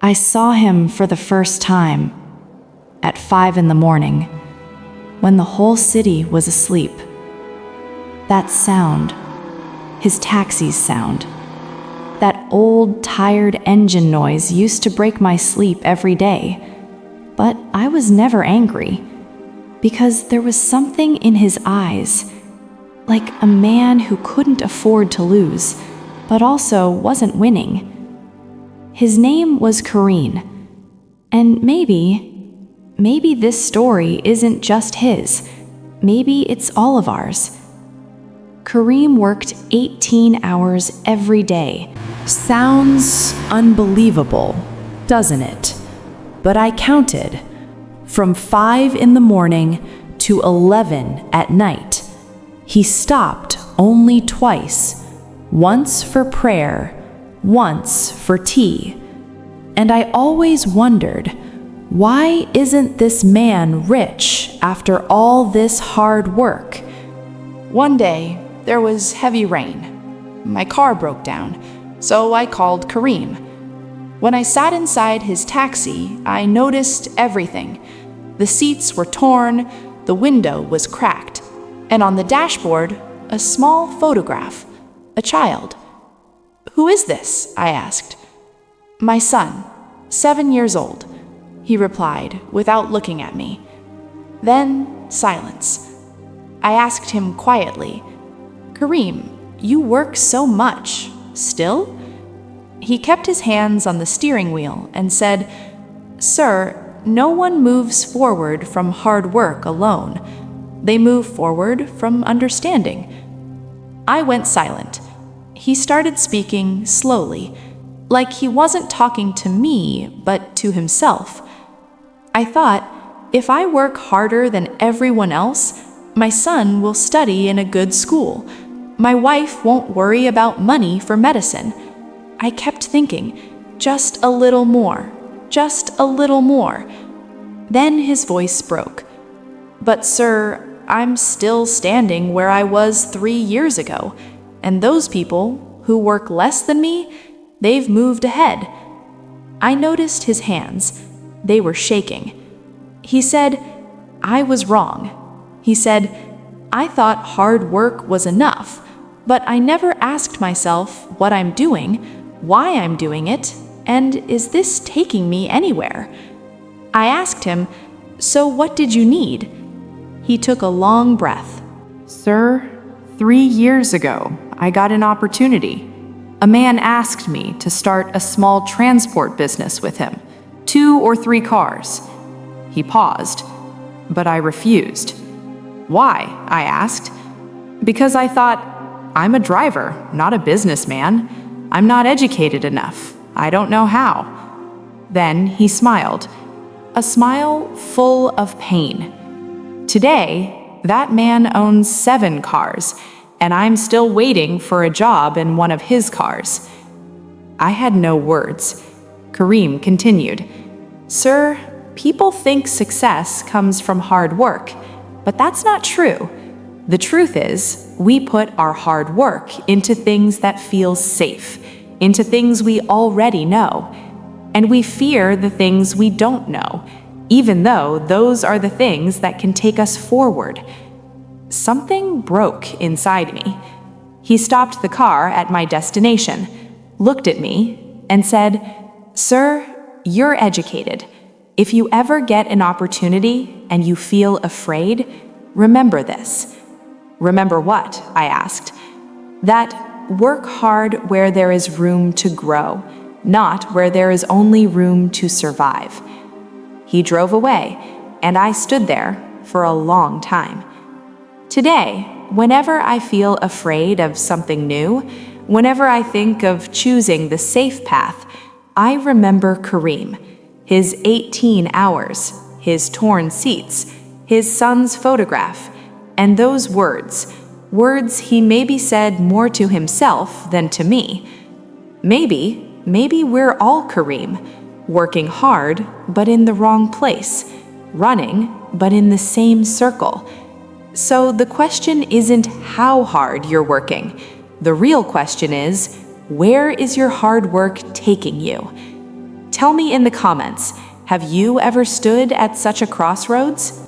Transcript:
I saw him for the first time at 5 in the morning, when the whole city was asleep. That sound, his taxi's sound, that old, tired engine noise used to break my sleep every day. But I was never angry, because there was something in his eyes, like a man who couldn't afford to lose, but also wasn't winning. His name was Kareem, and maybe this story isn't just his. Maybe it's all of ours. Kareem worked 18 hours every day. Sounds unbelievable, doesn't it? But I counted. From 5 in the morning to 11 at night. He stopped only twice, once for prayer, once for tea. And I always wondered, why isn't this man rich after all this hard work? One day, there was heavy rain. My car broke down, so I called Kareem. When I sat inside his taxi, I noticed everything. The seats were torn, the window was cracked, and on the dashboard, a small photograph, a child. "Who is this?" I asked. "My son, 7 years old," he replied without looking at me. Then silence. I asked him quietly, "Kareem, you work so much, still?" He kept his hands on the steering wheel and said, "Sir, no one moves forward from hard work alone. They move forward from understanding." I went silent. He started speaking slowly, like he wasn't talking to me, but to himself. I thought, if I work harder than everyone else, my son will study in a good school. My wife won't worry about money for medicine. I kept thinking, just a little more, just a little more. Then his voice broke. "But sir, I'm still standing where I was 3 years ago, and those people who work less than me, they've moved ahead." I noticed his hands. They were shaking. He said, "I was wrong." He said, "I thought hard work was enough, but I never asked myself what I'm doing, why I'm doing it, and is this taking me anywhere?" I asked him, "So what did you need?" He took a long breath. "Sir, 3 years ago, I got an opportunity. A man asked me to start a small transport business with him, 2 or 3 cars. He paused, but I refused. "Why?" I asked. "Because I thought, I'm a driver, not a businessman. I'm not educated enough. I don't know how." Then he smiled, a smile full of pain. Today, that man owns 7 cars, and I'm still waiting for a job in one of his cars. I had no words. Kareem continued, "Sir, people think success comes from hard work, but that's not true. The truth is, we put our hard work into things that feel safe, into things we already know, and we fear the things we don't know, even though those are the things that can take us forward." Something broke inside me. He stopped the car at my destination, looked at me, and said, "Sir, you're educated. If you ever get an opportunity and you feel afraid, remember this." "Remember what?" I asked. "That work hard where there is room to grow, not where there is only room to survive." He drove away, and I stood there for a long time. Today, whenever I feel afraid of something new, whenever I think of choosing the safe path, I remember Kareem, his 18 hours, his torn seats, his son's photograph, and those words he maybe said more to himself than to me. Maybe we're all Kareem, working hard but in the wrong place, running but in the same circle. So the question isn't how hard you're working. The real question is, where is your hard work taking you? Tell me in the comments, have you ever stood at such a crossroads?